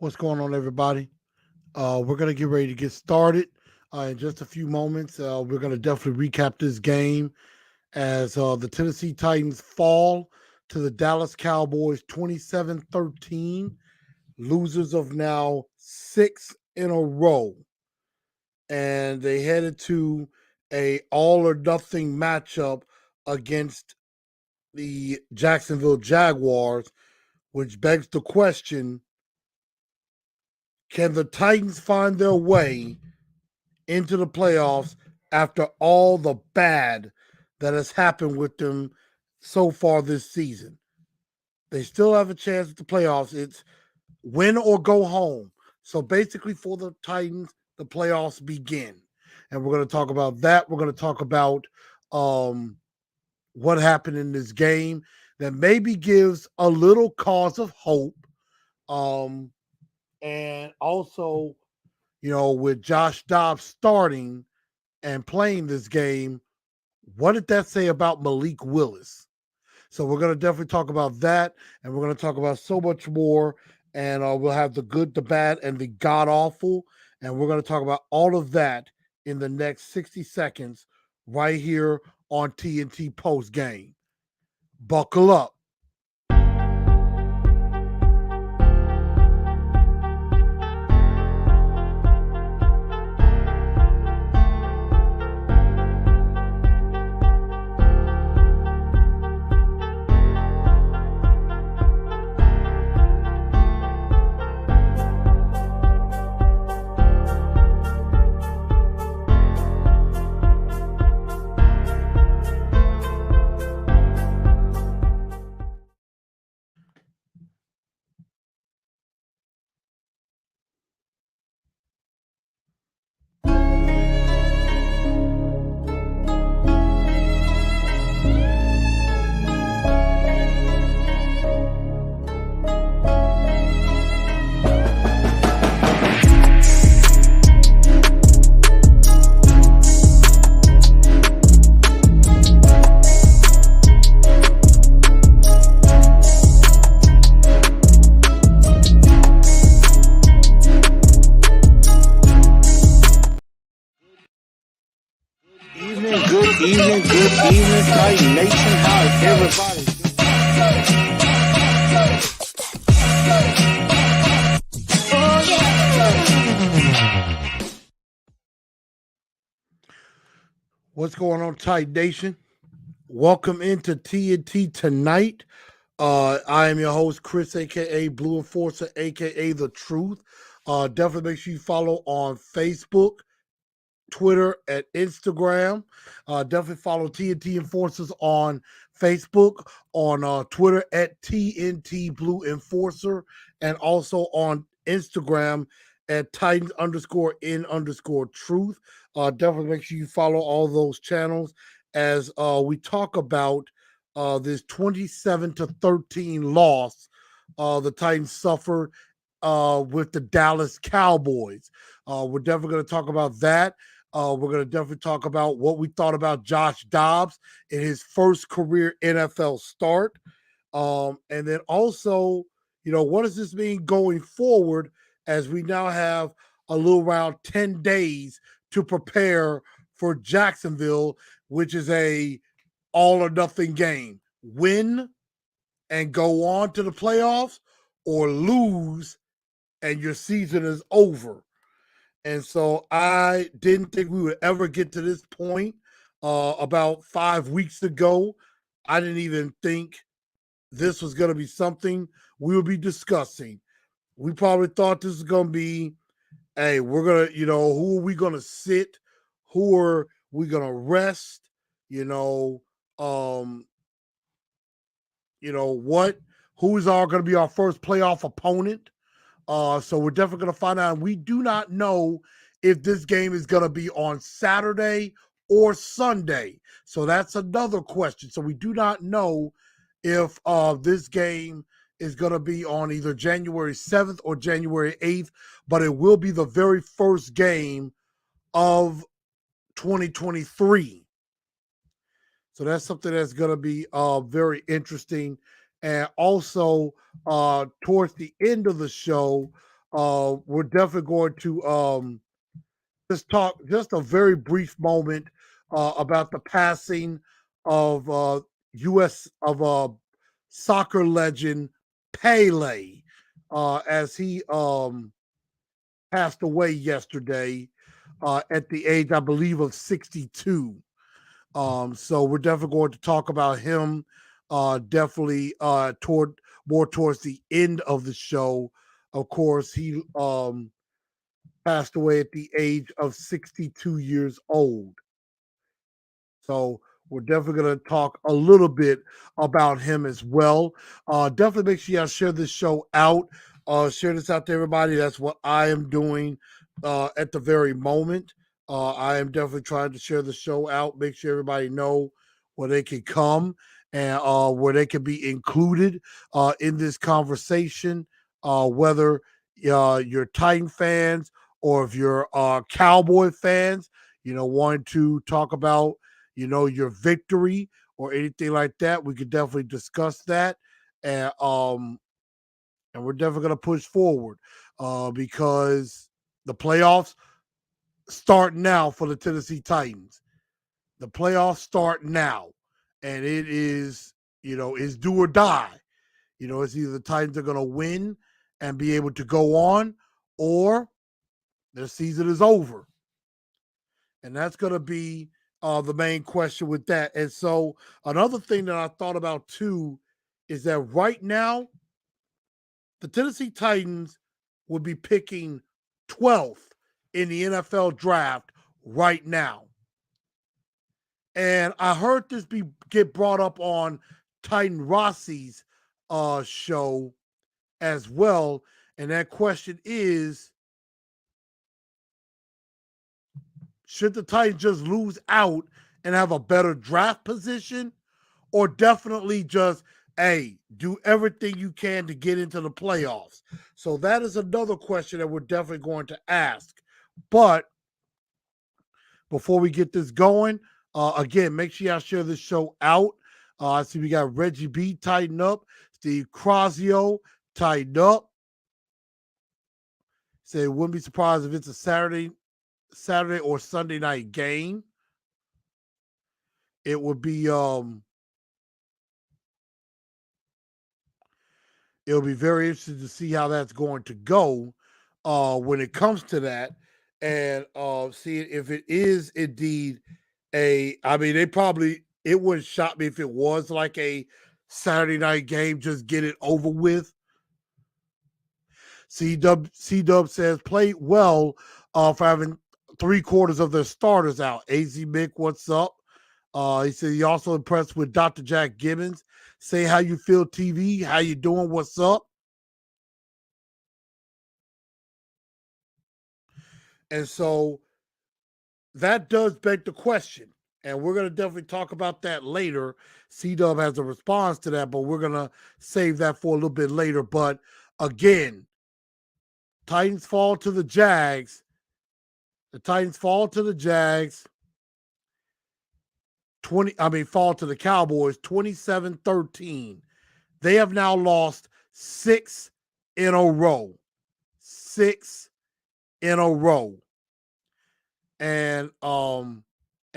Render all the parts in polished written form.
What's going on, everybody? We're going to get ready to get started in just a few moments. We're going to definitely recap this game as the Tennessee Titans fall to the Dallas Cowboys 27-13, losers of now six in a row. And they headed to a all or nothing matchup against the Jacksonville Jaguars, which begs the question, can the Titans find their way into the playoffs after all the bad that has happened with them so far this season? They still have a chance at the playoffs. It's win or go home. So basically, for the Titans, the playoffs begin. And we're going to talk about that. We're going to talk about what happened in this game that maybe gives a little cause of hope. And also, with Josh Dobbs starting and playing this game, what did that say about Malik Willis? So we're going to definitely talk about that, and we're going to talk about so much more, and we'll have the good, the bad, and the god-awful, and we're going to talk about all of that in the next 60 seconds right here on TNT Postgame. Buckle up. Good evening, Titan Nation. How's everybody? What's going on, Titan Nation? Welcome into TNT tonight. I am your host, Chris, aka Blue Enforcer, aka The Truth. Definitely make sure you follow on Facebook, Twitter, and Instagram. Definitely follow TNT Enforcers on Facebook, on Twitter at TNT Blue Enforcer, and also on Instagram at Titans_in_truth. Definitely make sure you follow all those channels as we talk about this 27-13 loss the Titans suffered with the Dallas Cowboys. We're definitely going to talk about that. We're going to definitely talk about what we thought about Josh Dobbs in his first career NFL start. And then also, what does this mean going forward as we now have a little around 10 days to prepare for Jacksonville, which is a all or nothing game. Win and go on to the playoffs, or lose and your season is over. And so I didn't think we would ever get to this point. About 5 weeks ago, I didn't even think this was going to be something we would be discussing. We probably thought this was going to be, hey, we're going to, who are we going to sit? Who are we going to rest? What? Who is going to be our first playoff opponent? So we're definitely going to find out. We do not know if this game is going to be on Saturday or Sunday. So that's another question. So we do not know if this game is going to be on either January 7th or January 8th, but it will be the very first game of 2023. So that's something that's going to be very interesting. And also, towards the end of the show, we're definitely going to just talk just a very brief moment about the passing of U.S. of soccer legend Pele, as he passed away yesterday at the age, I believe, of 62. So we're definitely going to talk about him definitely towards the end of the show. Of course, he passed away at the age of 62 years old. So we're definitely going to talk a little bit about him as well. Definitely make sure y'all share this show out. Share this out to everybody. That's what I am doing at the very moment. I am definitely trying to share the show out. Make sure everybody know where they can come and where they can be included in this conversation. Whether you're Titan fans or if you're Cowboy fans, wanting to talk about your victory or anything like that, we could definitely discuss that. And and we're definitely going to push forward because the playoffs start now for the Tennessee Titans. The playoffs start now, and it is, it's do or die. It's either the Titans are going to win and be able to go on, or their season is over. And that's going to be the main question with that. And so another thing that I thought about too is that right now, the Tennessee Titans would be picking 12th in the NFL draft right now. And I heard this get brought up on Titan Rossi's show as well. And that question is, should the Titans just lose out and have a better draft position, or definitely just, hey, do everything you can to get into the playoffs? So that is another question that we're definitely going to ask. But before we get this going, again, make sure y'all share this show out. I see we got Reggie B tighten up, Steve Crosio tighten up. Say, wouldn't be surprised if it's a Saturday or Sunday night game. It would be it'll be very interesting to see how that's going to go when it comes to that, and see if it is indeed it wouldn't shock me if it was like a Saturday night game, just get it over with. C-Dub says played well for having 3/4 of their starters out. AZ Mick, what's up? He said he also impressed with Dr. Jack Gibbons. Say how you feel, TV. How you doing? What's up? And so that does beg the question. And we're going to definitely talk about that later. C-Dub has a response to that, but we're going to save that for a little bit later. But again, Titans fall to the Jags. The Titans fall to the Jags. Fall to the Cowboys 27-13. They have now lost 6 in a row. 6 in a row. And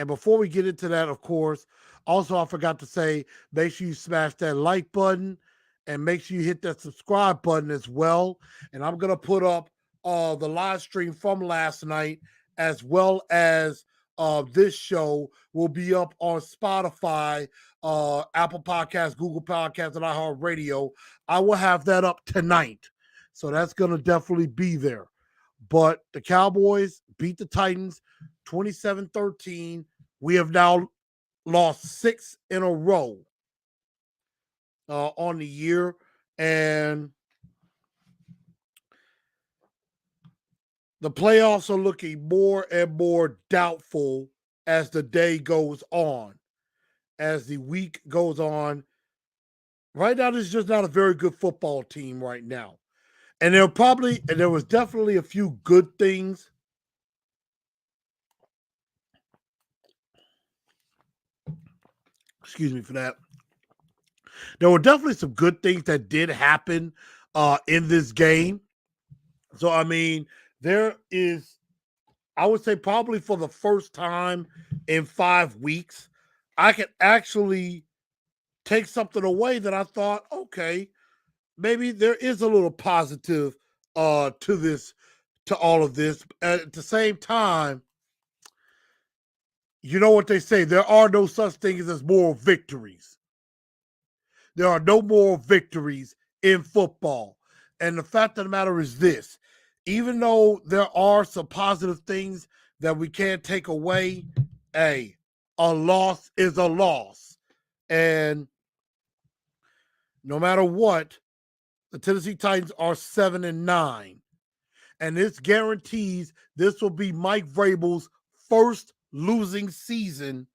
before we get into that, of course, also I forgot to say, make sure you smash that like button and make sure you hit that subscribe button as well. And I'm gonna put up the live stream from last night, as well as this show will be up on Spotify, Apple Podcasts, Google Podcasts, and iHeartRadio. I will have that up tonight. So that's gonna definitely be there. But the Cowboys beat the Titans 27-13. We have now lost 6 in a row on the year. And the playoffs are looking more and more doubtful as the day goes on, as the week goes on. Right now, this is just not a very good football team right now. And there was definitely a few good things. Excuse me for that. There were definitely some good things that did happen in this game. So, I mean, there is, I would say probably for the first time in 5 weeks, I could actually take something away that I thought, okay, maybe there is a little positive to this, to all of this. At the same time, you know what they say, there are no such things as moral victories. There are no moral victories in football. And the fact of the matter is this, even though there are some positive things that we can't take away, hey, a loss is a loss. And no matter what, the Tennessee Titans are 7-9. And this guarantees this will be Mike Vrabel's first losing season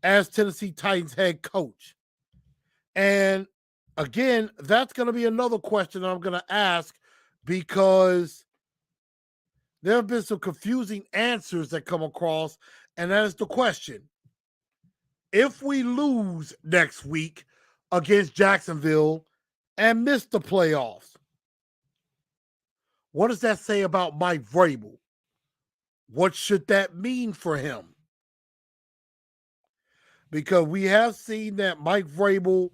as Tennessee Titans head coach. And again, that's going to be another question I'm going to ask, because there have been some confusing answers that come across. And that is the question: if we lose next week against Jacksonville and miss the playoffs, what does that say about Mike Vrabel? What should that mean for him? Because we have seen that Mike Vrabel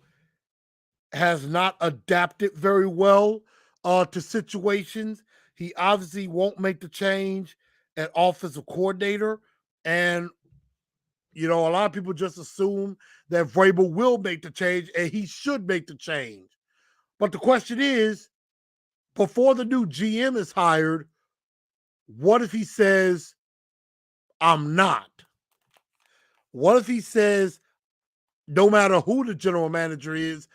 has not adapted very well to situations. He obviously won't make the change at offensive coordinator. And, you know, a lot of people just assume that Vrabel will make the change, and he should make the change. But the question is, before the new GM is hired, what if he says, I'm not? What if he says, no matter who the general manager is,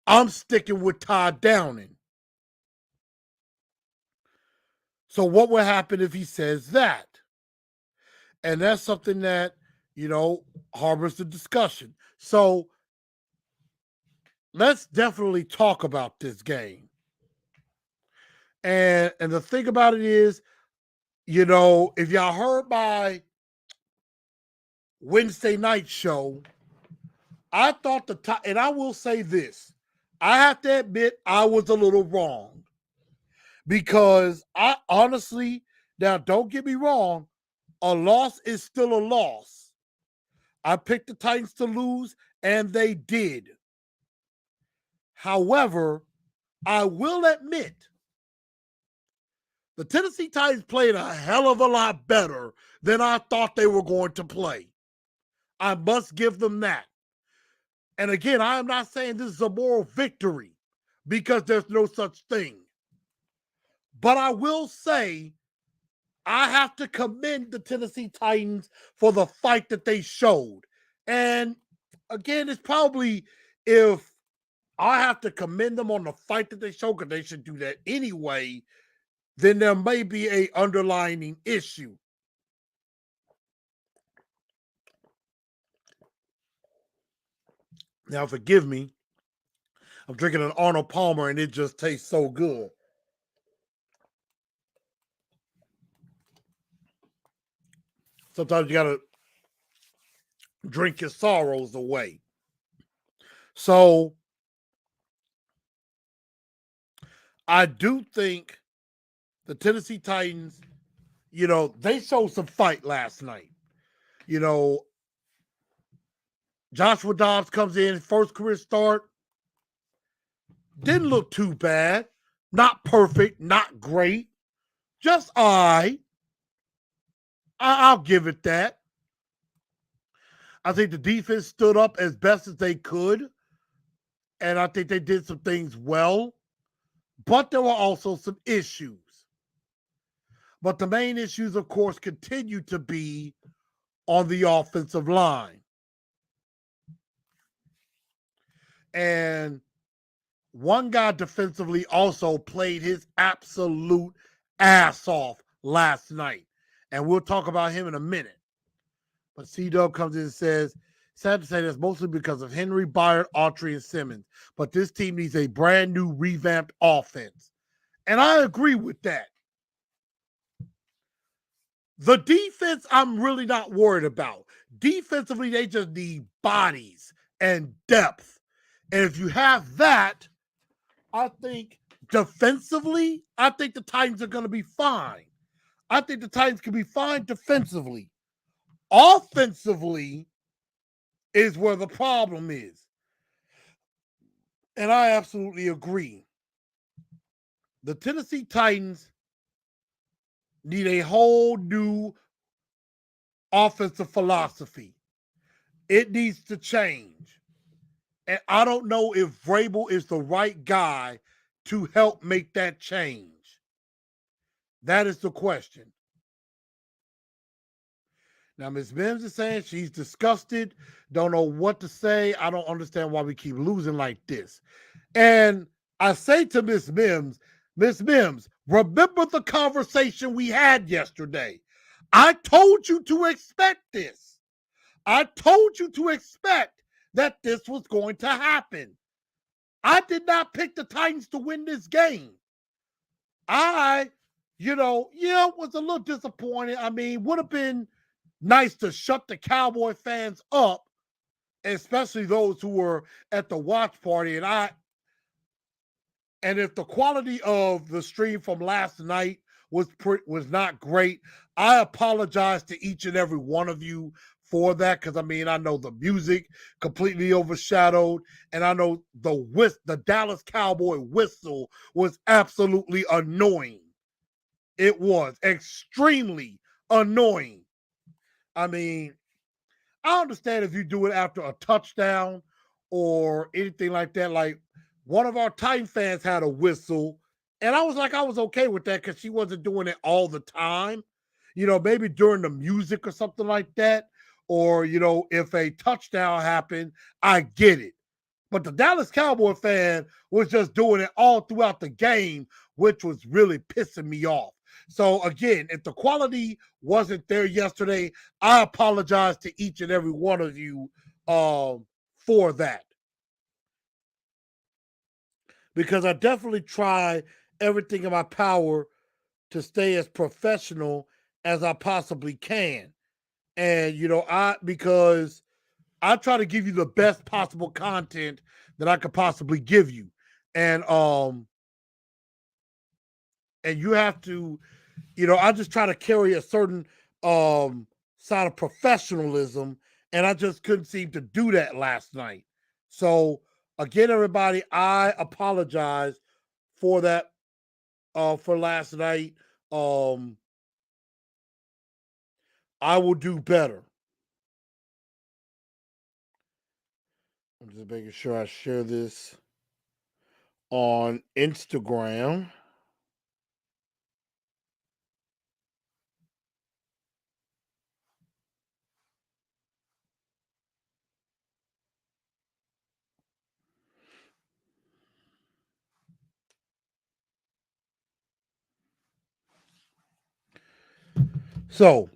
I'm sticking with Todd Downing? So what will happen if he says that? And that's something that, you know, harbors the discussion. So let's definitely talk about this game. And the thing about it is, you know, if y'all heard my Wednesday night show, I thought and I will say this, I have to admit I was a little wrong, because I honestly, now don't get me wrong, a loss is still a loss. I picked the Titans to lose, and they did. However, I will admit the Tennessee Titans played a hell of a lot better than I thought they were going to play. I must give them that. And again, I am not saying this is a moral victory, because there's no such thing. But I will say I have to commend the Tennessee Titans for the fight that they showed. And again, it's probably, if I have to commend them on the fight that they showed, because they should do that anyway, then there may be an underlying issue. Now, forgive me. I'm drinking an Arnold Palmer, and it just tastes so good. Sometimes you got to drink your sorrows away. So I do think the Tennessee Titans, you know, they showed some fight last night. You know, Joshua Dobbs comes in, first career start. Didn't look too bad. Not perfect, not great. Just all right. I'll give it that. I think the defense stood up as best as they could. And I think they did some things well. But there were also some issues. But the main issues, of course, continue to be on the offensive line. And one guy defensively also played his absolute ass off last night. And we'll talk about him in a minute. But C-Dub comes in and says, sad to say that's mostly because of Henry, Byard, Autry, and Simmons. But this team needs a brand new revamped offense. And I agree with that. The defense, I'm really not worried about. Defensively, they just need bodies and depth. And if you have that, I think Defensively, I think the Titans are going to be fine. I think the Titans can be fine defensively. Offensively is where the problem is. And I absolutely agree. The Tennessee Titans need a whole new offensive philosophy. It needs to change. And I don't know if Vrabel is the right guy to help make that change. That is the question. Now, Ms. Mims is saying she's disgusted, don't know what to say. I don't understand why we keep losing like this. And I say to Ms. Mims, remember the conversation we had yesterday. I told you to expect this. I told you to expect that this was going to happen. I did not pick the Titans to win this game. I, was a little disappointed. I mean, would have been nice to shut the Cowboy fans up, especially those who were at the watch party. And if the quality of the stream from last night was not great, I apologize to each and every one of you for that, because I know the music completely overshadowed, and I know the Dallas Cowboy whistle was absolutely annoying. It was extremely annoying. I understand if you do it after a touchdown or anything like that. Like, one of our Titan fans had a whistle, and I was okay with that because she wasn't doing it all the time. Maybe during the music or something like that. Or, if a touchdown happened, I get it. But the Dallas Cowboy fan was just doing it all throughout the game, which was really pissing me off. So, again, if the quality wasn't there yesterday, I apologize to each and every one of you for that. Because I definitely try everything in my power to stay as professional as I possibly can. And, because I try to give you the best possible content that I could possibly give you. And you have to, I just try to carry a certain side of professionalism, and I just couldn't seem to do that last night. So again, everybody, I apologize for that for last night. I will do better. I'm just making sure I share this on Instagram. So,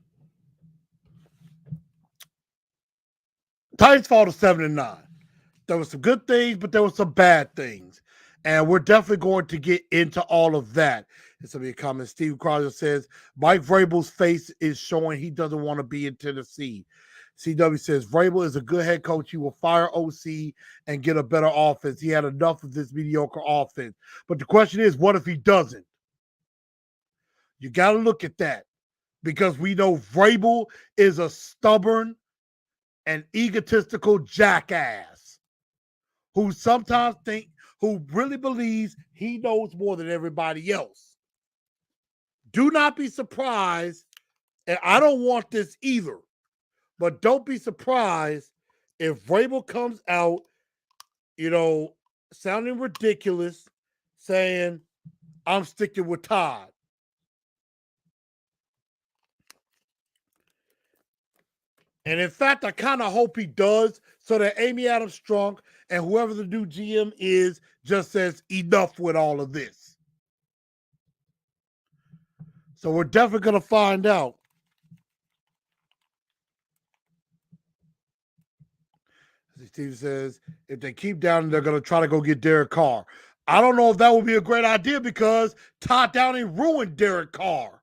Titans fall to 7-9. There were some good things, but there were some bad things. And we're definitely going to get into all of that. It's going to be a comment. Steve Crowder says, Mike Vrabel's face is showing he doesn't want to be in Tennessee. CW says, Vrabel is a good head coach. He will fire OC and get a better offense. He had enough of this mediocre offense. But the question is, what if he doesn't? You got to look at that, because we know Vrabel is a stubborn and egotistical jackass who really believes he knows more than everybody else. Do not be surprised, and I don't want this either, but don't be surprised if Vrabel comes out, sounding ridiculous, saying, I'm sticking with Todd. And in fact, I kind of hope he does, so that Amy Adams Strunk and whoever the new GM is just says enough with all of this. So we're definitely going to find out. Steve says, if they keep Downing, they're going to try to go get Derek Carr. I don't know if that would be a great idea, because Todd Downing ruined Derek Carr.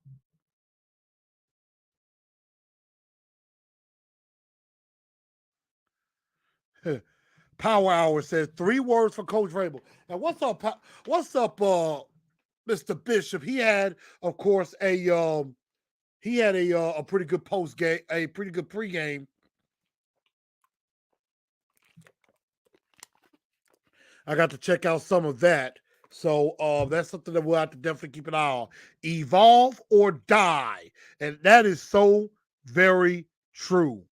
Power Hour says 3 words for Coach Vrabel. And what's up, Mr. Bishop? He had, of course, a pretty good post game, a pretty good pregame. I got to check out some of that. So that's something that we'll have to definitely keep an eye on. Evolve or die. And that is so very true.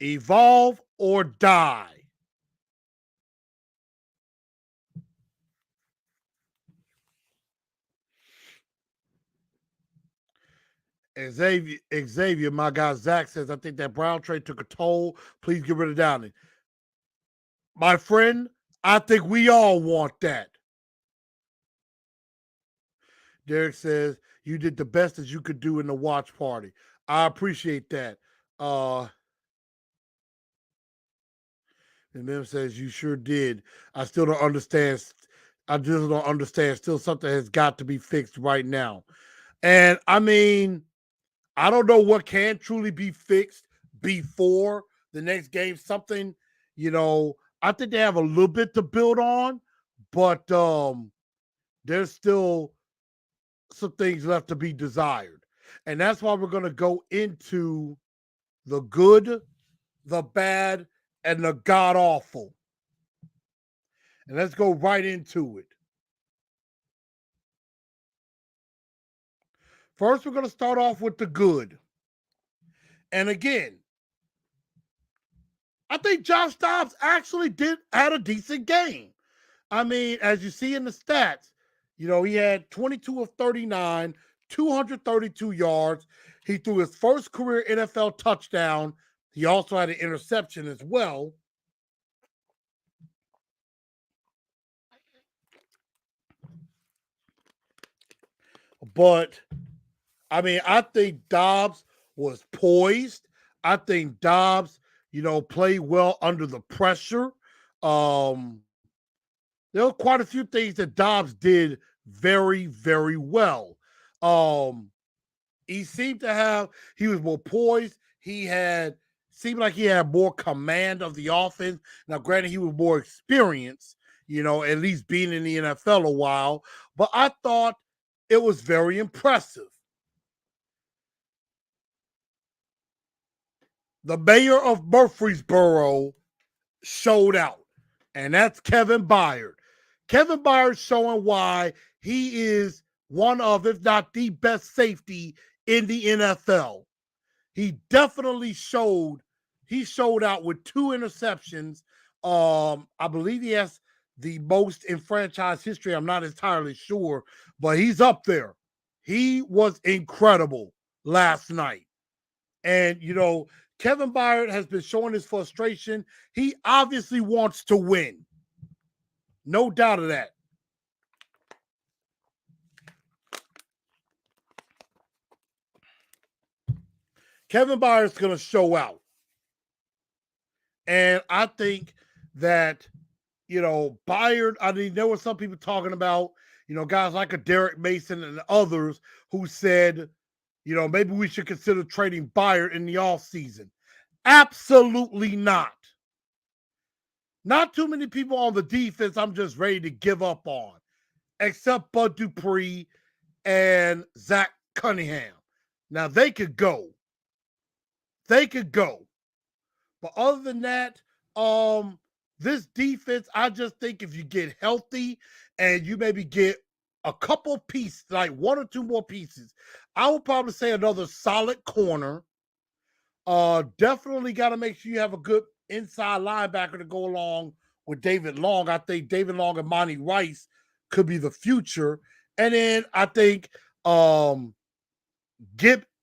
Evolve or die. Xavier, my guy Zach says, I think that Brown trade took a toll. Please get rid of Downing. My friend, I think we all want that. Derek says, you did the best that you could do in the watch party. I appreciate that. And Mim says, you sure did. I still don't understand. I just don't understand. Still something has got to be fixed right now. And I mean, I don't know what can truly be fixed before the next game. Something, I think they have a little bit to build on, but there's still some things left to be desired. And that's why we're going to go into the good, the bad, and the god awful. And let's go right into it. First, we're going to start off with the good. And again, I think Josh Dobbs actually had a decent game. I mean, as you see in the stats, he had 22 of 39, 232 yards. He threw his first career NFL touchdown. He also had an interception as well. But, I mean, I think Dobbs was poised. I think Dobbs, played well under the pressure. There were quite a few things that Dobbs did very, very well. He was more poised. Seemed like he had more command of the offense. Now, granted, he was more experienced, at least being in the NFL a while. But I thought it was very impressive. The mayor of Murfreesboro showed out, and that's Kevin Byard. Kevin Byard showing why he is one of, if not the best safety in the NFL. He definitely showed out with 2 interceptions. I believe he has the most in franchise history. I'm not entirely sure, but he's up there. He was incredible last night. And, Kevin Byard has been showing his frustration. He obviously wants to win. No doubt of that. Kevin Byard's going to show out. And I think that, Byard, I mean, there were some people talking about, guys like a Derek Mason and others who said, maybe we should consider trading Byard in the offseason. Absolutely not. Not too many people on the defense I'm just ready to give up on, except Bud Dupree and Zach Cunningham. Now, they could go. But other than that, this defense, I just think if you get healthy and you maybe get a couple pieces, like 1 or 2 more pieces, I would probably say another solid corner. Definitely got to make sure you have a good inside linebacker to go along with David Long. I think David Long and Monty Rice could be the future. And then I think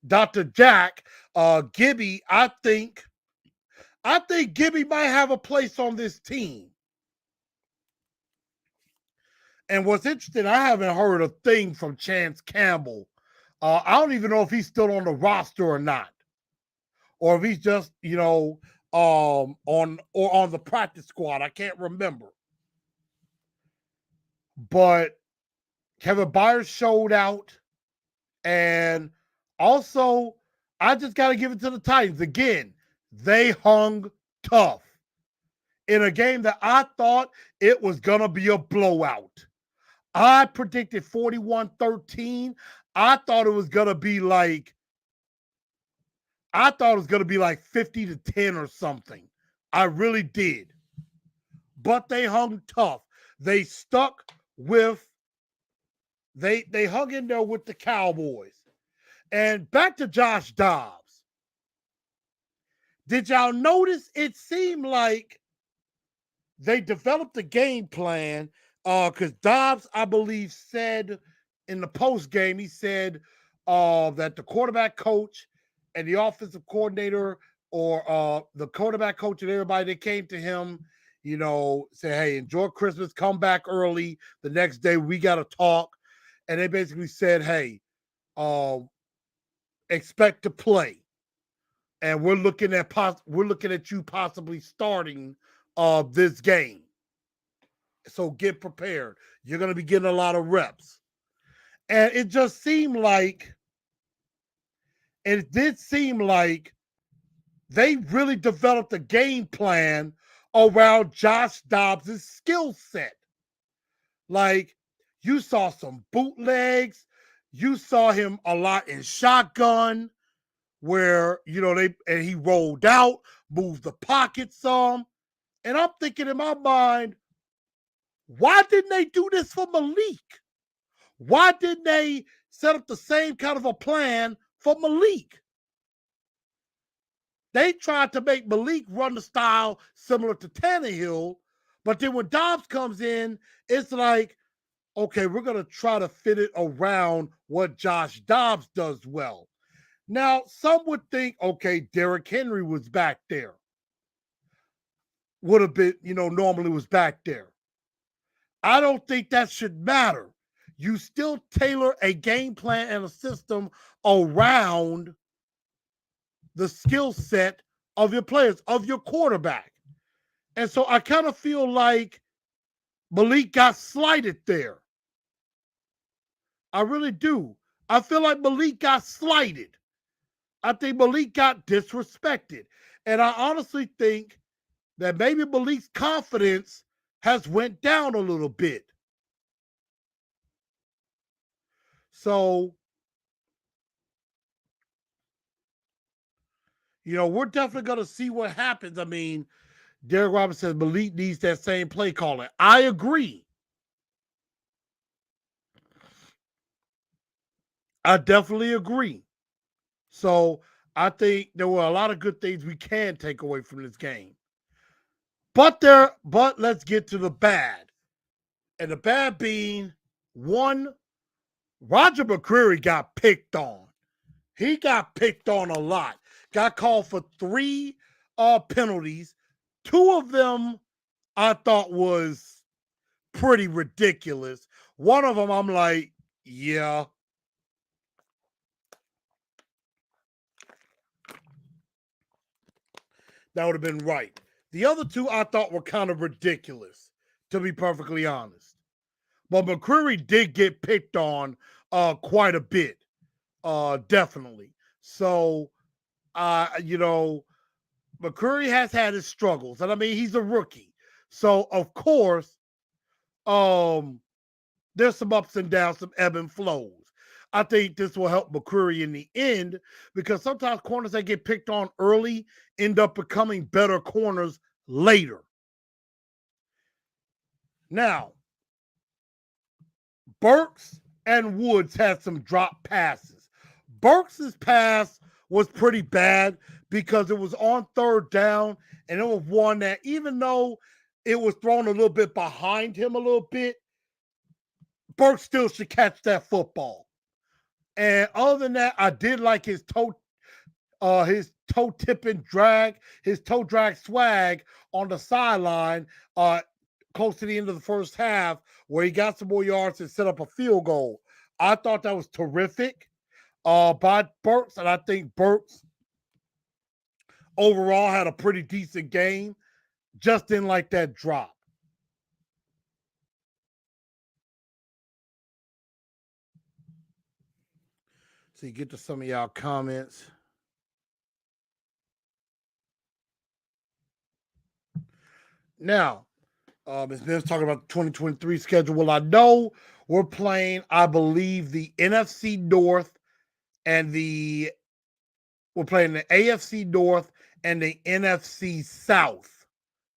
Dr. Jack, Gibby, I think Gibby might have a place on this team. And what's interesting, I haven't heard a thing from Chance Campbell. I don't even know if he's still on the roster or not, or if he's just on the practice squad. I can't remember. But Kevin Byard showed out, and also I just got to give it to the Titans again. They hung tough. in a game that I thought it was going to be a blowout. I predicted 41-13. I thought it was going to be like 50 to 10 or something. I really did. But they hung tough. They stuck with they hung in there with the Cowboys. And back to Josh Dobbs. Did y'all notice it seemed like they developed a game plan because Dobbs, I believe, said in the post game, he said that the quarterback coach and the offensive coordinator or the quarterback coach and everybody that came to him, say, hey, enjoy Christmas, come back early. The next day we got to talk. And they basically said, hey, expect to play. And we're looking at you possibly starting this game. So get prepared. You're going to be getting a lot of reps. And it did seem like they really developed a game plan around Josh Dobbs' skill set. Like, you saw some bootlegs. You saw him a lot in shotgun where, he rolled out, moved the pocket some. And I'm thinking in my mind, why didn't they do this for Malik? Why didn't they set up the same kind of a plan for Malik? They tried to make Malik run the style similar to Tannehill, but then when Dobbs comes in, it's like, okay, we're going to try to fit it around what Josh Dobbs does well. Now, some would think, okay, Derrick Henry was back there. Would have been, normally was back there. I don't think that should matter. You still tailor a game plan and a system around the skill set of your players, of your quarterback. And so I kind of feel like Malik got slighted there. I really do. I feel like Malik got slighted. I think Malik got disrespected. And I honestly think that maybe Malik's confidence has went down a little bit. So, we're definitely going to see what happens. I mean, Derek Robinson says Malik needs that same play calling. I agree. I definitely agree. So I think there were a lot of good things we can take away from this game. But let's get to the bad. And the bad being, one, Roger McCreary got picked on. He got picked on a lot. Got called for 3 penalties. 2 of them I thought was pretty ridiculous. One of them I'm like, yeah. That would have been right. The other 2 I thought were kind of ridiculous, to be perfectly honest. But McCreary did get picked on quite a bit, definitely. So, McCreary has had his struggles. And I mean, he's a rookie. So, of course, there's some ups and downs, some ebb and flows. I think this will help McCreary in the end because sometimes corners that get picked on early end up becoming better corners later. Now, Burks and Woods had some drop passes. Burks' pass was pretty bad because it was on 3rd down, and it was one that even though it was thrown a little bit behind him a little bit, Burks still should catch that football. And other than that, I did like his toe tipping drag, his toe drag swag on the sideline close to the end of the first half where he got some more yards and set up a field goal. I thought that was terrific by Burks, and I think Burks overall had a pretty decent game. Just didn't like that drop. So you get to some of y'all comments. Now, Ms. Ben's talking about the 2023 schedule. Well, I know we're playing, I believe, the NFC North and we're playing the AFC North and the NFC South.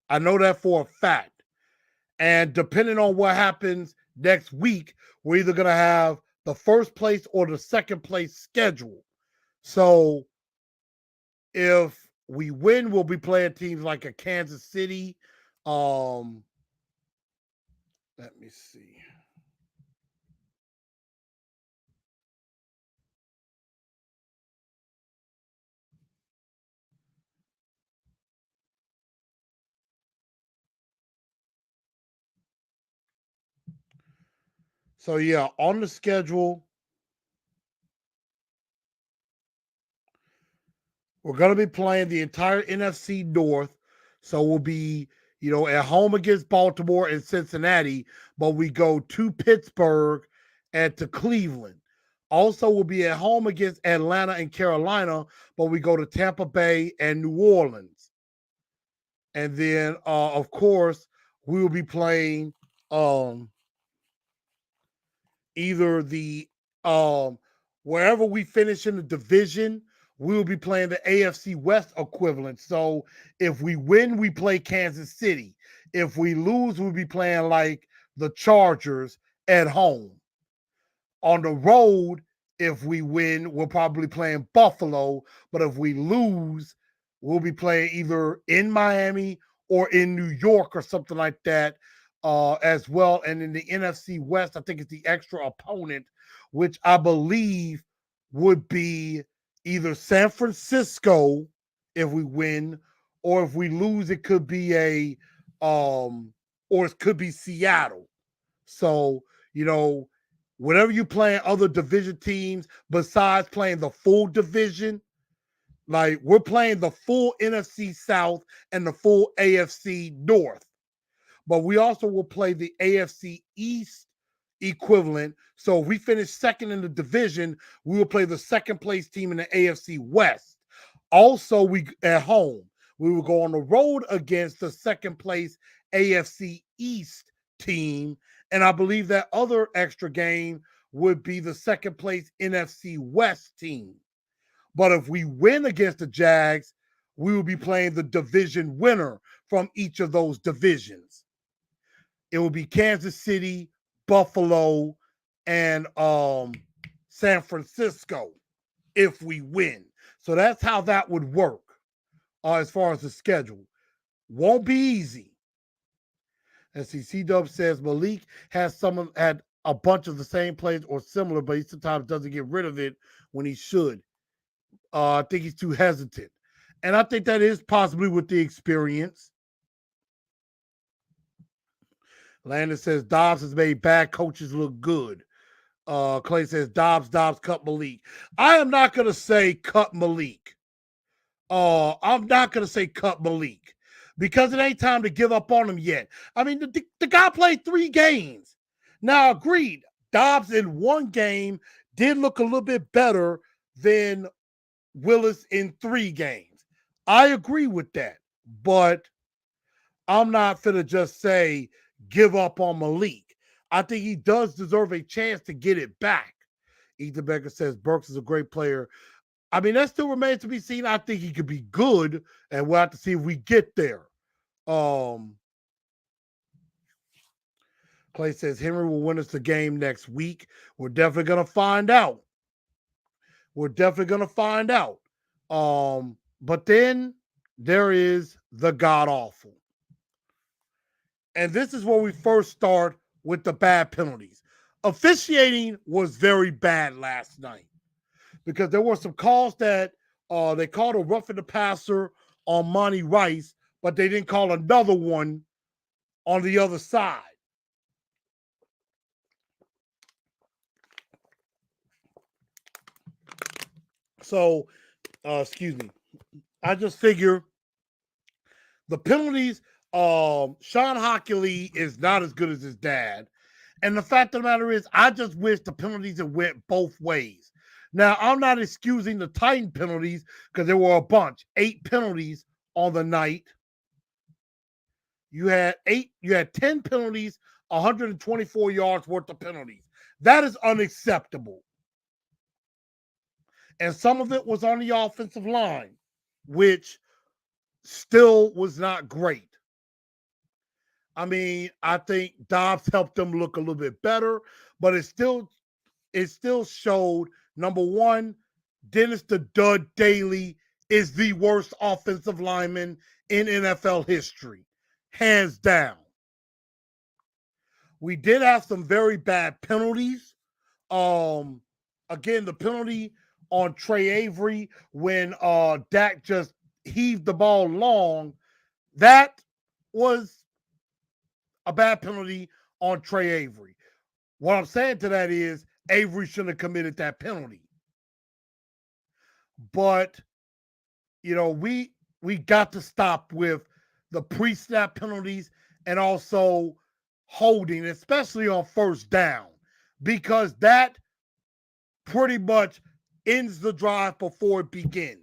I know that for a fact. And depending on what happens next week, we're either going to have the first place or the second place schedule. So if we win, we'll be playing teams like a Kansas City. Let me see. So yeah, on the schedule, we're going to be playing the entire NFC North. So we'll be, at home against Baltimore and Cincinnati, but we go to Pittsburgh and to Cleveland. Also, we'll be at home against Atlanta and Carolina, but we go to Tampa Bay and New Orleans. And then, of course, we will be playing either the wherever we finish in the division, we will be playing the AFC West equivalent. So if we win, we play Kansas City. If we lose, we'll be playing like the Chargers at home. On the road, if we win, we're probably playing Buffalo. But if we lose, we'll be playing either in Miami or in New York or something like that as well. And in the NFC West, I think it's the extra opponent, which I believe would be either San Francisco if we win, or if we lose, it could be or it could be Seattle. So, whenever you playing other division teams besides playing the full division, like we're playing the full NFC South and the full AFC North. But we also will play the AFC East equivalent. So if we finish second in the division, we will play the second place team in the AFC West. Also, we at home, we will go on the road against the second place AFC East team. And I believe that other extra game would be the second place NFC West team. But if we win against the Jags, we will be playing the division winner from each of those divisions. It will be Kansas City, Buffalo, and San Francisco if we win. So that's how that would work as far as the schedule. Won't be easy. And see, C-Dub says Malik had a bunch of the same plays or similar, but he sometimes doesn't get rid of it when he should. I think he's too hesitant. And I think that is possibly with the experience. Landon says Dobbs has made bad coaches look good. Clay says Dobbs, cut Malik. I am not going to say cut Malik. I'm not going to say cut Malik because it ain't time to give up on him yet. I mean, the guy played 3 games. Now, agreed, Dobbs in 1 game did look a little bit better than Willis in 3 games. I agree with that, but I'm not finna just say give up on Malik. I think he does deserve a chance to get it back. Ethan Becker says Burks is a great player. I mean, that still remains to be seen. I think he could be good, and we'll have to see if we get there. Clay says Henry will win us the game next week. We're definitely going to find out. But then there is the god awful. And this is where we first start with the bad penalties. Officiating was very bad last night because there were some calls that they called a roughing the passer on Monty Rice, but they didn't call another one on the other side. So, excuse me. I just figure the penalties, Sean Hockley is not as good as his dad. And the fact of the matter is, I just wish the penalties had went both ways. Now, I'm not excusing the Titan penalties because there were a bunch, 8 penalties on the night. You had 10 penalties, 124 yards worth of penalties. That is unacceptable. And some of it was on the offensive line, which still was not great. I mean, I think Dobbs helped them look a little bit better, but it still showed, number one, Dennis the Dud Daly is the worst offensive lineman in NFL history, hands down. We did have some very bad penalties. Again, the penalty on Trey Avery when Dak just heaved the ball long, that was a bad penalty on Trey Avery. What I'm saying to that is Avery shouldn't have committed that penalty. But, we got to stop with the pre-snap penalties and also holding, especially on first down, because that pretty much ends the drive before it begins.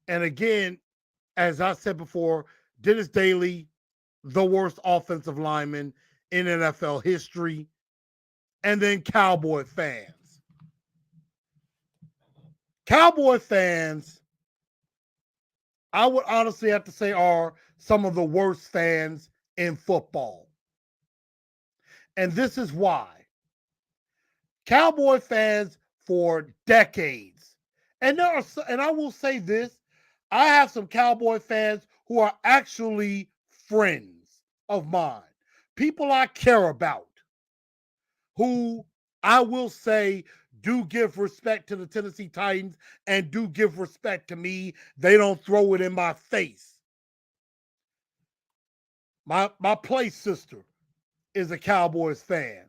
And again, as I said before, Dennis Daly, the worst offensive lineman in NFL history. And then Cowboy fans. Cowboy fans, I would honestly have to say, are some of the worst fans in football. And this is why. Cowboy fans for decades. And I will say this, I have some Cowboy fans who are actually friends of mine, people I care about, who I will say do give respect to the Tennessee Titans and do give respect to me. They don't throw it in my face. My play sister is a Cowboys fan.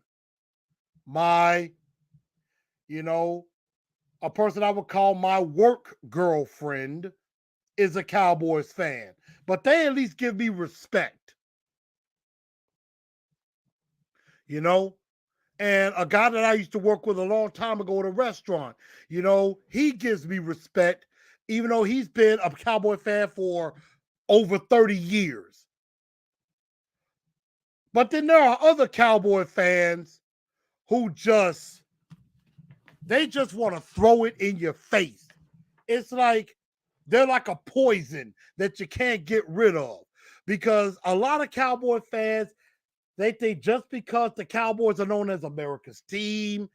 A person I would call my work girlfriend is a Cowboys fan. But they at least give me respect. And a guy that I used to work with a long time ago at a restaurant, he gives me respect, even though he's been a Cowboy fan for over 30 years. But then there are other Cowboy fans who just want to throw it in your face. It's like they're like a poison that you can't get rid of, because a lot of Cowboy fans, they think just because the Cowboys are known as America's team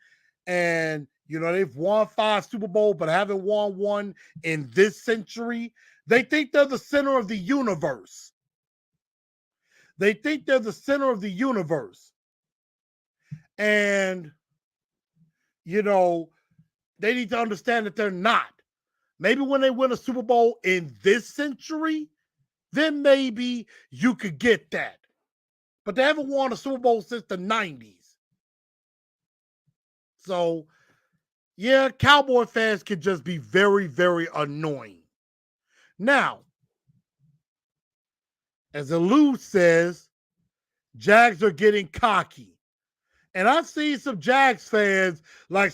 and, they've won 5 Super Bowls but haven't won one in this century, they think they're the center of the universe. They think they're the center of the universe. And, they need to understand that they're not. Maybe when they win a Super Bowl in this century, then maybe you could get that. But they haven't won a Super Bowl since the 90s. So, yeah, Cowboy fans can just be very, very annoying. Now, as Alou says, Jags are getting cocky. And I've seen some Jags fans, they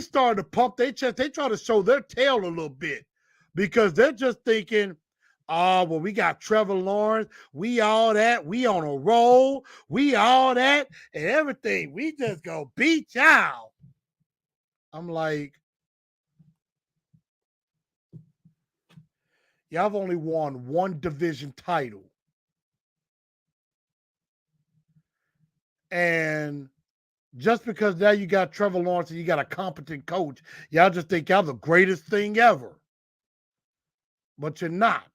start to pump their chest. They try to show their tail a little bit because they're just thinking, well, we got Trevor Lawrence. We all that. We on a roll. We all that and everything. We just go beat y'all. I'm like, y'all have only won one division title. And just because now you got Trevor Lawrence and you got a competent coach, y'all just think y'all the greatest thing ever. But you're not.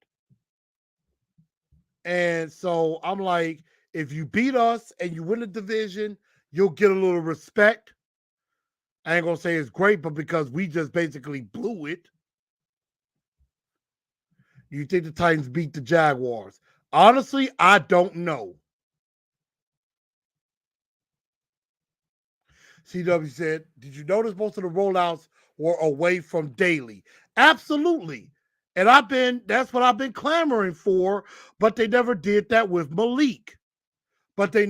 And so I'm like, if you beat us and you win the division, you'll get a little respect. I ain't going to say it's great, but because we just basically blew it. You think the Titans beat the Jaguars? Honestly, I don't know. CW said, did you notice most of the rollouts were away from Daly? Absolutely. And that's what I've been clamoring for, but they never did that with Malik. But they're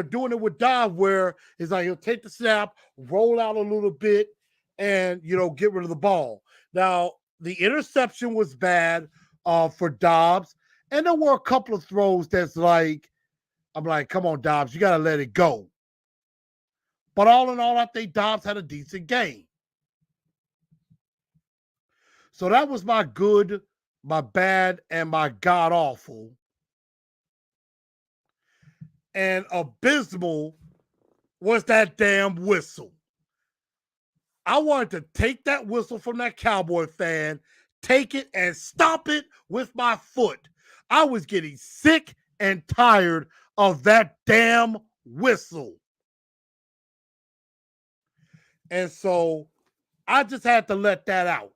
doing it with Dobbs, where it's like he'll take the snap, roll out a little bit, and, get rid of the ball. Now, The interception was bad for Dobbs. And there were a couple of throws that's like, I'm like, come on, Dobbs, you got to let it go. But all in all, I think Dobbs had a decent game. So that was my good, my bad, and my god awful. And abysmal was that damn whistle. I wanted to take that whistle from that Cowboy fan, take it and stomp it with my foot. I was getting sick and tired of that damn whistle. And so I just had to let that out.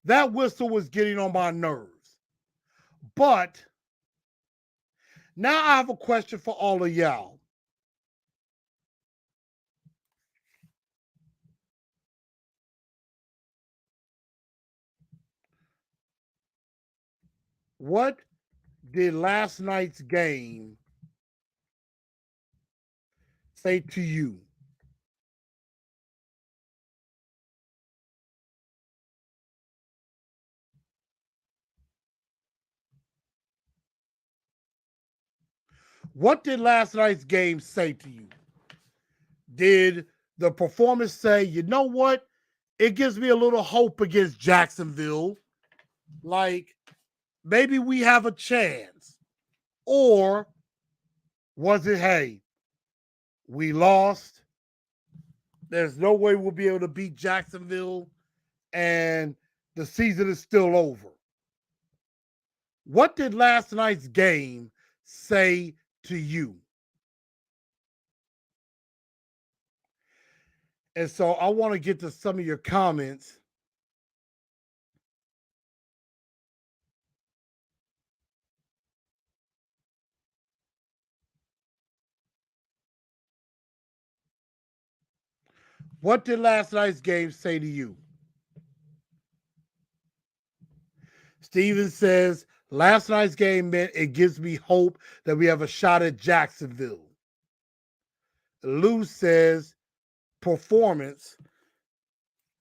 That whistle was getting on my nerves. But now I have a question for all of y'all. What did last night's game say to you? What did last night's game say to you? Did the performance say, you know what? It gives me a little hope against Jacksonville. Like, maybe we have a chance. Or was it, hey, we lost. There's no way we'll be able to beat Jacksonville, and the season is still over. What did last night's game say to you? And so I want to get to some of your comments. What did last night's game say to you? Steven says, last night's game meant it gives me hope that we have a shot at Jacksonville. Lou says, performance,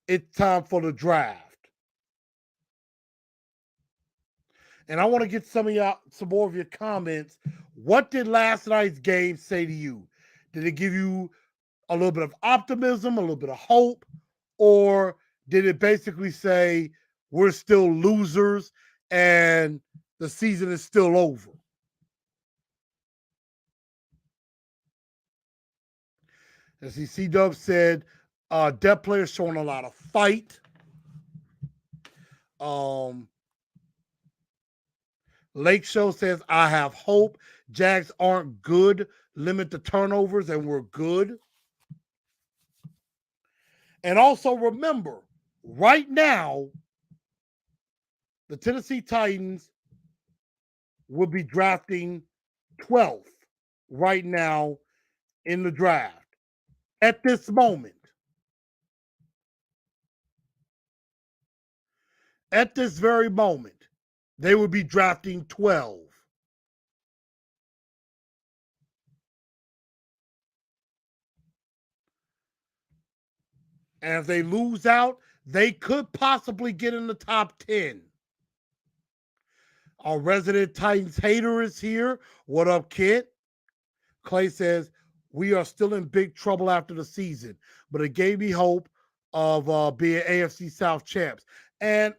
it's time for the draft. And I want to get some more of your comments. What did last night's game say to you? Did it give you a little bit of optimism, a little bit of hope, or did it basically say we're still losers and the season is still over? As C-Dub said, depth players showing a lot of fight. Lake Show says, I have hope. Jags aren't good. Limit the turnovers and we're good. And also remember, right now, the Tennessee Titans will be drafting 12th right now in the draft. At this moment. At this very moment, they will be drafting 12. And if they lose out, they could possibly get in the top 10. Our resident Titans hater is here. What up, kid? Clay says, we are still in big trouble after the season, but it gave me hope of being AFC South champs. And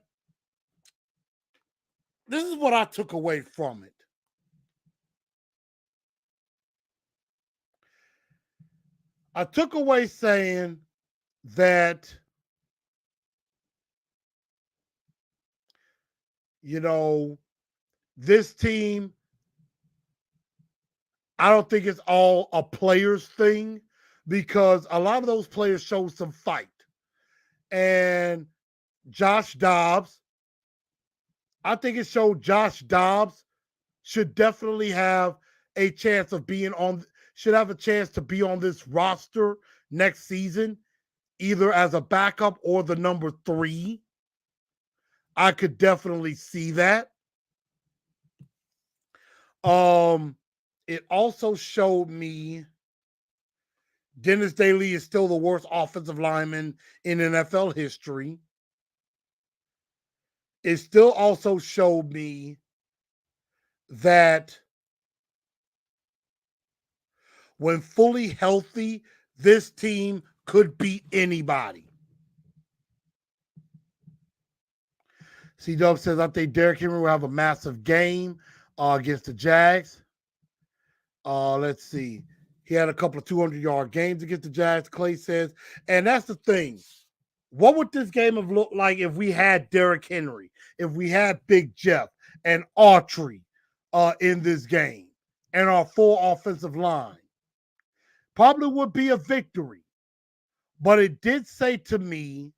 this is what I took away from it. I took away saying that, you know, this team, I don't think it's all a players thing because a lot of those players showed some fight. And Josh Dobbs, I think it showed Josh Dobbs should definitely have a chance of being on, should have a chance to be on this roster next season, either as a backup or the number 3. I could definitely see that. It also showed me Dennis Daly is still the worst offensive lineman in NFL history. it still also showed me that when fully healthy, this team could beat anybody. C-Dub says, I think Derrick Henry will have a massive game against the Jags. Let's see. He had a couple of 200-yard games against the Jags, Clay says. And that's the thing. What would this game have looked like if we had Derrick Henry, if we had Big Jeff and Autry in this game and our full offensive line? Probably would be a victory. But it did say to me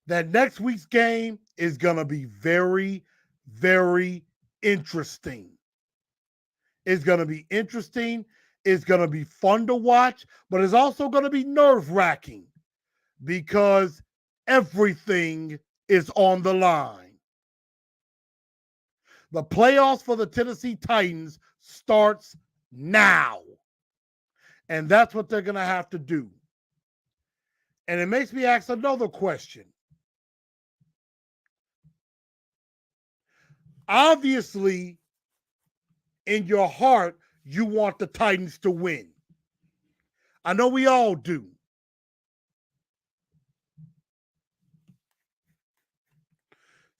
that next week's game is going to be very, very interesting. It's going to be interesting. It's going to be fun to watch, but it's also going to be nerve-wracking because everything is on the line. The playoffs for the Tennessee Titans starts now, and that's what they're going to have to do. And it makes me ask another question. Obviously, in your heart, you want the Titans to win. I know we all do.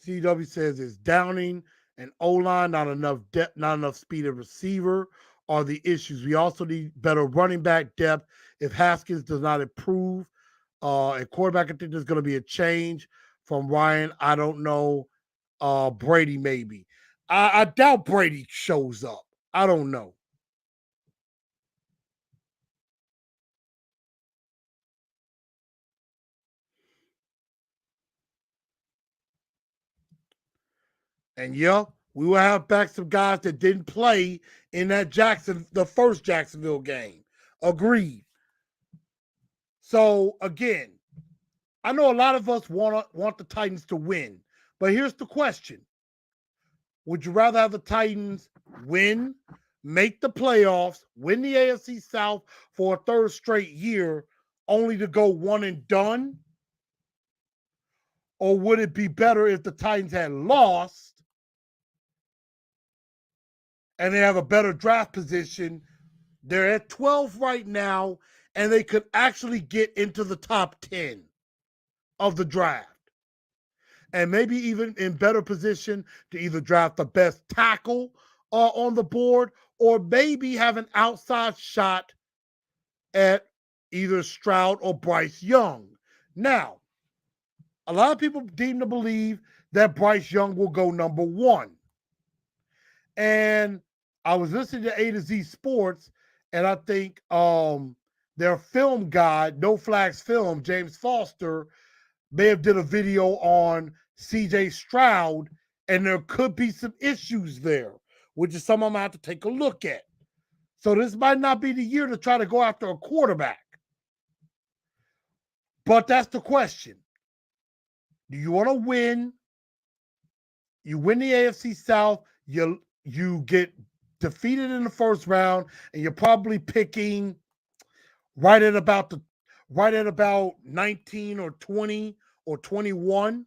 CW says it's Downing and O-line, not enough depth, not enough speed of receiver are the issues. We also need better running back depth. If Haskins does not improve, at quarterback, I think there's going to be a change from Ryan. I don't know. Brady maybe. I doubt Brady shows up. I don't know. And yeah, we will have back some guys that didn't play in the first Jacksonville game. Agreed. So again, I know a lot of us want the Titans to win, but here's the question: would you rather have the Titans win, make the playoffs, win the AFC South for a third straight year, only to go one and done? Or would it be better if the Titans had lost and they have a better draft position? They're at 12 right now, and they could actually get into the top 10 of the draft. And maybe even in better position to either draft the best tackle on the board or maybe have an outside shot at either Stroud or Bryce Young. Now, a lot of people deem to believe that Bryce Young will go number one. And I was listening to A to Z Sports, and I think their film guy, No Flags Film, James Foster, may have did a video on CJ Stroud, and there could be some issues there, which is something I'm going to have to take a look at. So this might not be the year to try to go after a quarterback. But that's the question. Do you want to win? You win the AFC South, you get defeated in the first round, and you're probably picking right at about 19 or 20 or 21.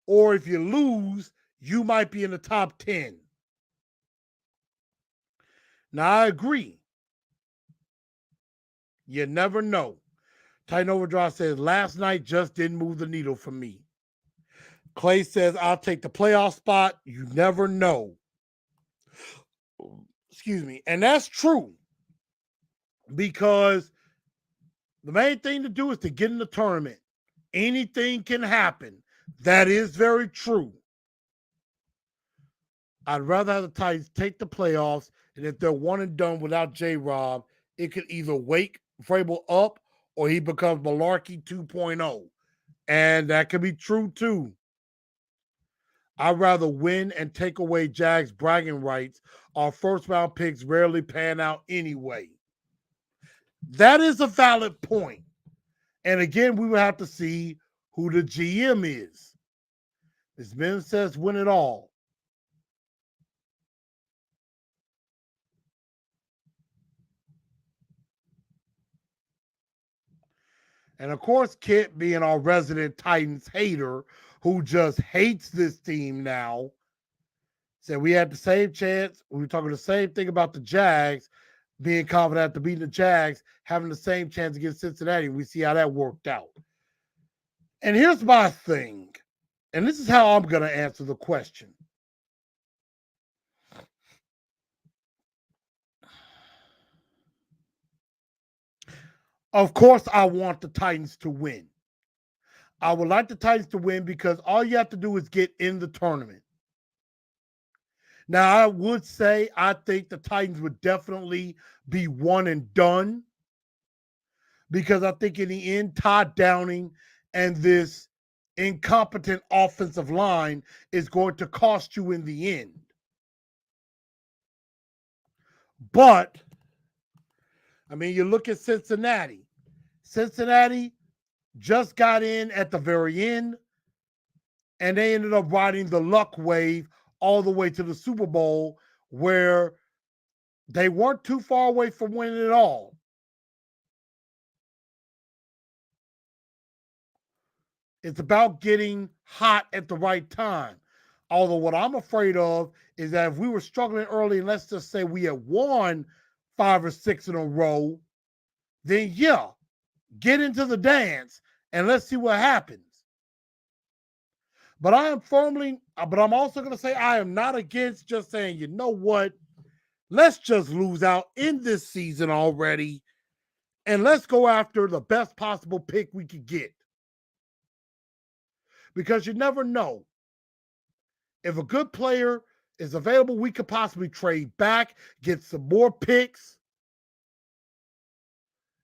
Or if you lose, you might be in the top 10. Now, I agree. You never know. Titan Overdrive says, last night just didn't move the needle for me. Clay says, I'll take the playoff spot. You never know. Excuse me. And that's true. Because the main thing to do is to get in the tournament. Anything can happen. That is very true. I'd rather have the Titans take the playoffs, and if they're one and done without J-Rob, it could either wake Vrabel up or he becomes Malarkey 2.0. And that could be true too. I'd rather win and take away Jags' bragging rights. Our first round picks rarely pan out anyway. That is a valid point. And again, we will have to see who the GM is. Ms. Ben says win it all. And of course, Kit, being our resident Titans hater who just hates this team now, said we had the same chance. We were talking the same thing about the Jags, being confident after beating the Jags, having the same chance against Cincinnati. We see how that worked out. And here's my thing, and this is how I'm going to answer the question. Of course, I want the Titans to win. I would like the Titans to win because all you have to do is get in the tournament. Now, I would say I think the Titans would definitely be one and done because I think in the end, Todd Downing and this incompetent offensive line is going to cost you in the end. But, I mean, you look at Cincinnati. Cincinnati just got in at the very end, and they ended up riding the luck wave all the way to the Super Bowl, where they weren't too far away from winning it all. It's about getting hot at the right time. Although what I'm afraid of is that if we were struggling early, and let's just say we had won 5 or 6 in a row, then yeah, get into the dance and let's see what happens. But I'm also going to say I am not against just saying, you know what, let's just lose out in this season already, and let's go after the best possible pick we could get. Because you never know. If a good player is available, we could possibly trade back, get some more picks.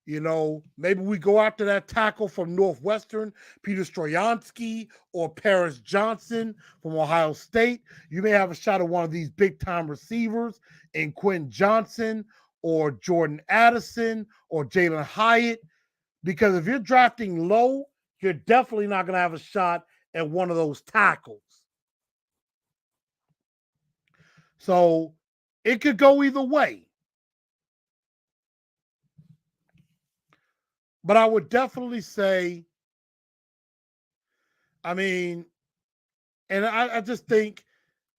You know, maybe we go after that tackle from Northwestern, Peter Stroyansky, or Paris Johnson from Ohio State. You may have a shot at one of these big-time receivers in Quentin Johnson or Jordan Addison or Jalen Hyatt. Because if you're drafting low, you're definitely not going to have a shot at one of those tackles. So it could go either way. But I would definitely say, I mean, and I just think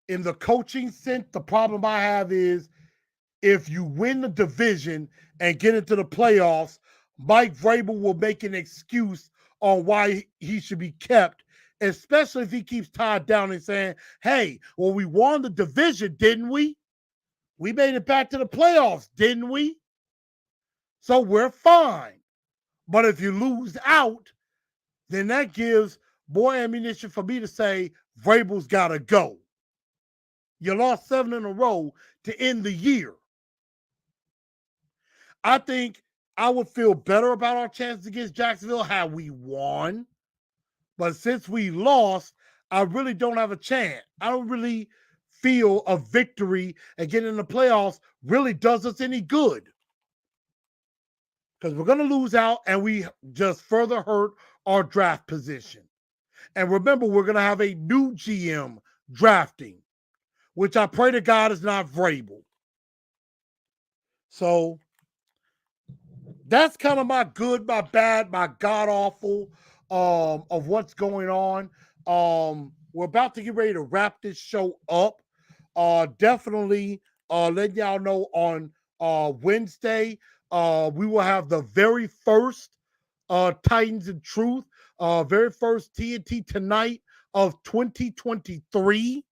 in the coaching sense, the problem I have is if you win the division and get into the playoffs, Mike Vrabel will make an excuse on why he should be kept, especially if he keeps Todd down and saying, hey, well, we won the division, didn't we? We made it back to the playoffs, didn't we? So we're fine. But if you lose out, then that gives more ammunition for me to say Vrabel's got to go. You lost 7 in a row to end the year. I think I would feel better about our chances against Jacksonville had we won. But since we lost, I really don't have a chance. I don't really feel a victory and getting in the playoffs really does us any good. Because we're going to lose out and we just further hurt our draft position. And remember, we're going to have a new GM drafting, which I pray to God is not Vrabel. So that's kind of my good, my bad, my god-awful of what's going on. We're about to get ready to wrap this show up. Definitely let y'all know on Wednesday, we will have the very first Titans in Truth, very first TNT Tonight of 2023.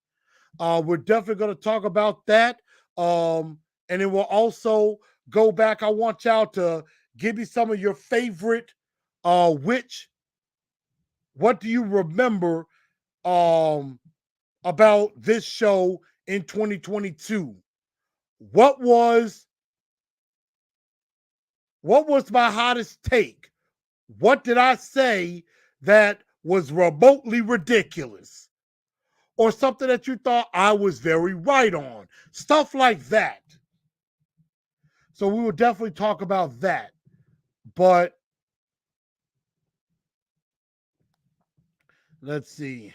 We're definitely going to talk about that. And then we'll also go back. I want y'all to give me some of your favorite, what do you remember about this show in 2022? What was my hottest take? What did I say that was remotely ridiculous? Or something that you thought I was very right on? Stuff like that. So we will definitely talk about that. But let's see.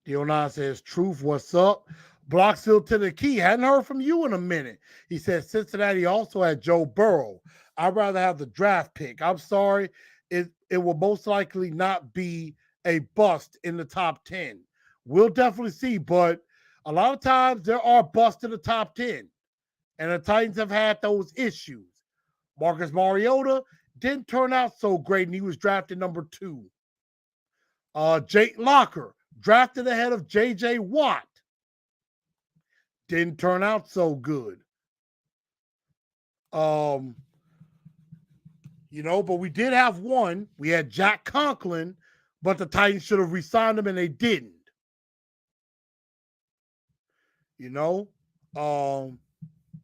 Diona says, Truth, what's up? Blocksville to the key. Hadn't heard from you in a minute. He says Cincinnati also had Joe Burrow. I'd rather have the draft pick. I'm sorry. it will most likely not be a bust in the top 10. We'll definitely see, but a lot of times there are busts in the top 10, and the Titans have had those issues. Marcus Mariota didn't turn out so great, and he was drafted number 2. Jake Locker, drafted ahead of J.J. Watt, didn't turn out so good. But we did have one. We had Jack Conklin, but the Titans should have re-signed him, and they didn't.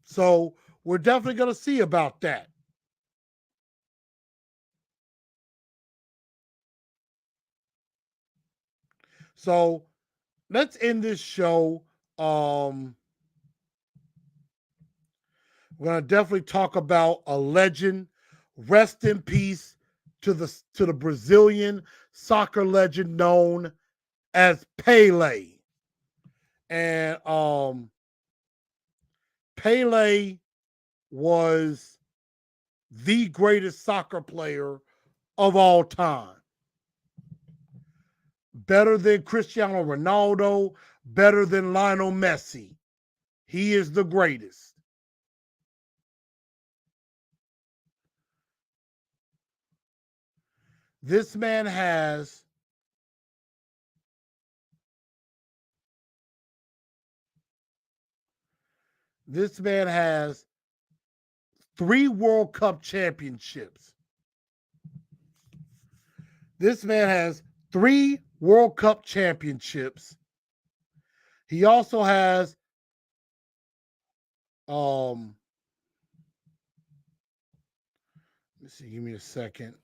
So we're definitely going to see about that. So let's end this show. We're going to definitely talk about a legend. Rest in peace to the Brazilian soccer legend known as Pele. And Pele was the greatest soccer player of all time. Better than Cristiano Ronaldo, better than Lionel Messi. He is the greatest. This man has This man has 3 World Cup championships. This man has 3 World Cup championships. He also has let me see, give me a second.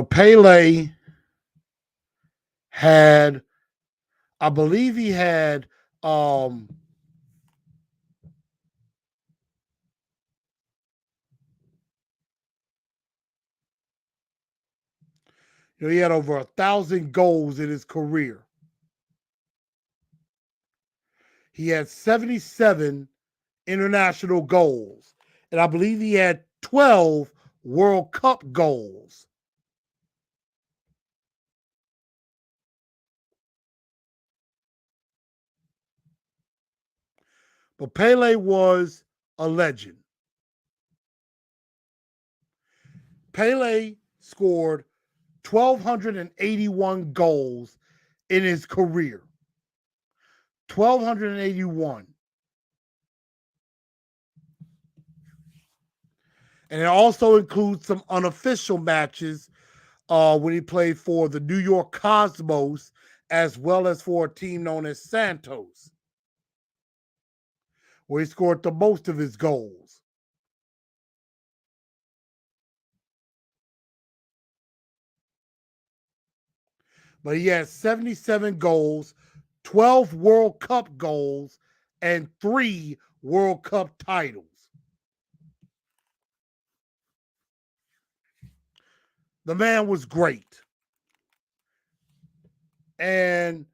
Pele had, I believe he had he had over 1,000 goals in his career. He had 77 international goals, and I believe he had 12 World Cup goals. But Pele was a legend. Pele scored 1,281 goals in his career. 1,281. And it also includes some unofficial matches when he played for the New York Cosmos, as well as for a team known as Santos, where he scored the most of his goals. But he had 77 goals, 12 World Cup goals, and 3 World Cup titles. The man was great. And,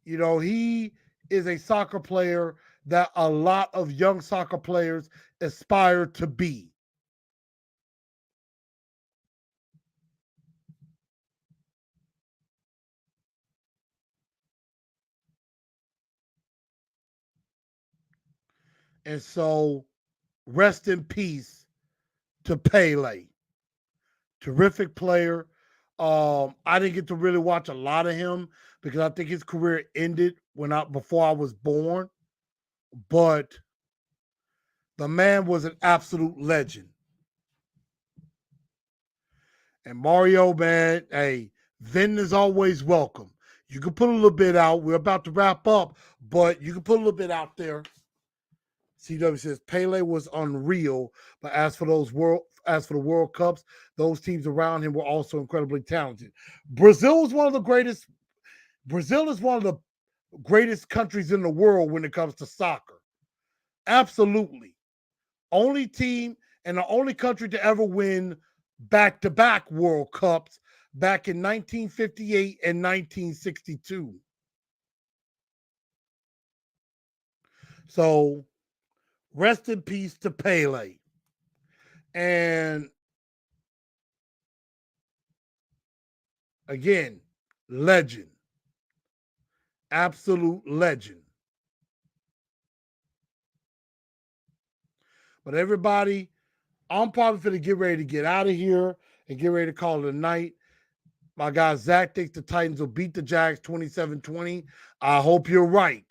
he is a soccer player that a lot of young soccer players aspire to be. And so, rest in peace to Pele. Terrific player. I didn't get to really watch a lot of him because I think his career ended before I was born. But the man was an absolute legend. And Mario, man, hey, Vin is always welcome. You can put a little bit out. We're about to wrap up, but you can put a little bit out there. CW says Pele was unreal, but as for the World Cups, those teams around him were also incredibly talented. Brazil is one of the greatest countries in the world when it comes to soccer. Absolutely. Only team and the only country to ever win back-to-back World Cups back in 1958 and 1962. So rest in peace to Pele. And again, legend. Absolute legend. But everybody, I'm probably going to get ready to get out of here and get ready to call it a night. My guy Zach thinks the Titans will beat the Jags 27-20. I hope you're right.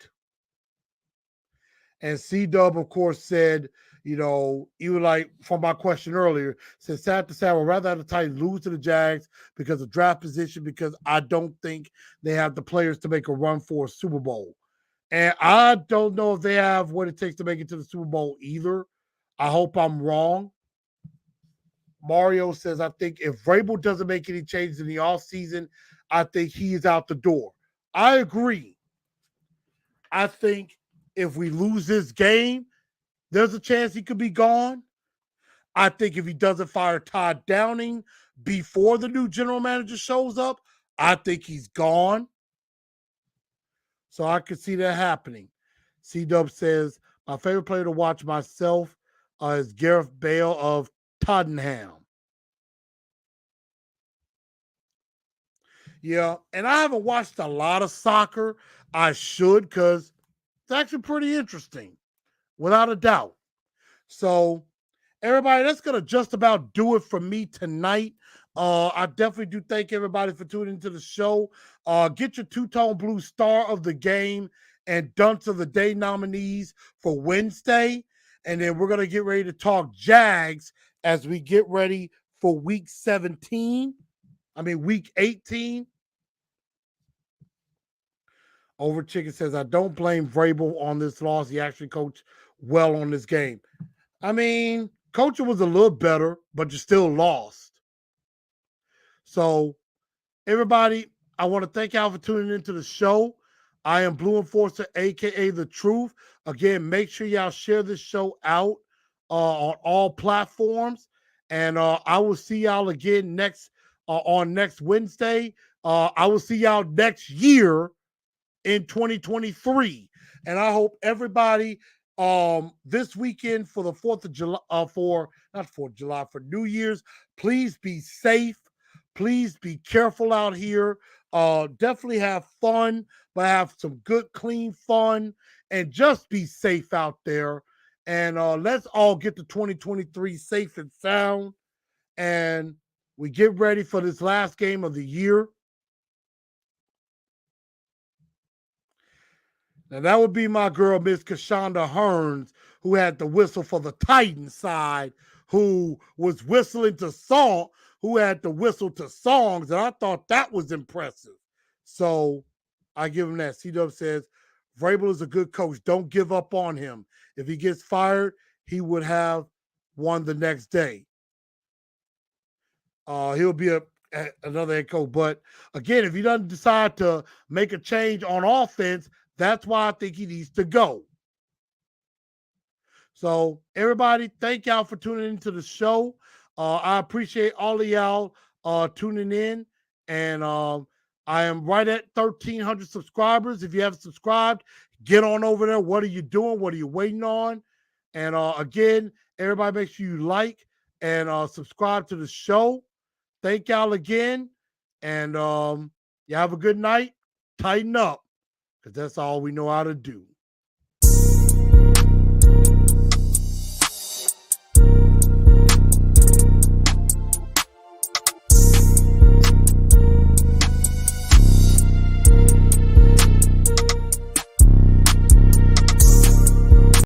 And C-Dub, of course, said, even like from my question earlier, said sad to say, I would rather have the Titans lose to the Jags because of draft position, because I don't think they have the players to make a run for a Super Bowl. And I don't know if they have what it takes to make it to the Super Bowl either. I hope I'm wrong. Mario says, I think if Vrabel doesn't make any changes in the offseason, I think he is out the door. I agree. I think if we lose this game, there's a chance he could be gone. I think if he doesn't fire Todd Downing before the new general manager shows up, I think he's gone. So I could see that happening. C-Dub says, my favorite player to watch myself is Gareth Bale of Tottenham. Yeah, and I haven't watched a lot of soccer. I should, because it's actually pretty interesting, without a doubt. So, everybody, that's going to just about do it for me tonight. I definitely do thank everybody for tuning into the show. Get your two-tone blue star of the game and dunce of the day nominees for Wednesday. And then we're going to get ready to talk Jags as we get ready for week 18. Over Chicken says, I don't blame Vrabel on this loss. He actually coached well on this game. I mean, coaching was a little better, but you still lost. So, everybody, I want to thank y'all for tuning into the show. I am Blue Enforcer, a.k.a. The Truth. Again, make sure y'all share this show out on all platforms. And I will see y'all again on next Wednesday. I will see y'all next year in 2023. And I hope everybody this weekend for the 4th of July, for New Year's, please be safe. Please be careful out here. Definitely have fun, but have some good, clean fun, and just be safe out there. And let's all get to 2023 safe and sound. And we get ready for this last game of the year. Now, that would be my girl, Miss Kashonda Hearns, who had the whistle for the Titans side, who was whistling to song, who had to whistle to songs, and I thought that was impressive. So I give him that. C-Dub says, Vrabel is a good coach. Don't give up on him. If he gets fired, he would have won the next day. He'll be another head coach. But again, if he doesn't decide to make a change on offense, that's why I think he needs to go. So, everybody, thank y'all for tuning into the show. I appreciate all of y'all tuning in. And I am right at 1,300 subscribers. If you haven't subscribed, get on over there. What are you doing? What are you waiting on? And again, everybody, make sure you like and subscribe to the show. Thank y'all again. And you have a good night. Tighten up, because that's all we know how to do.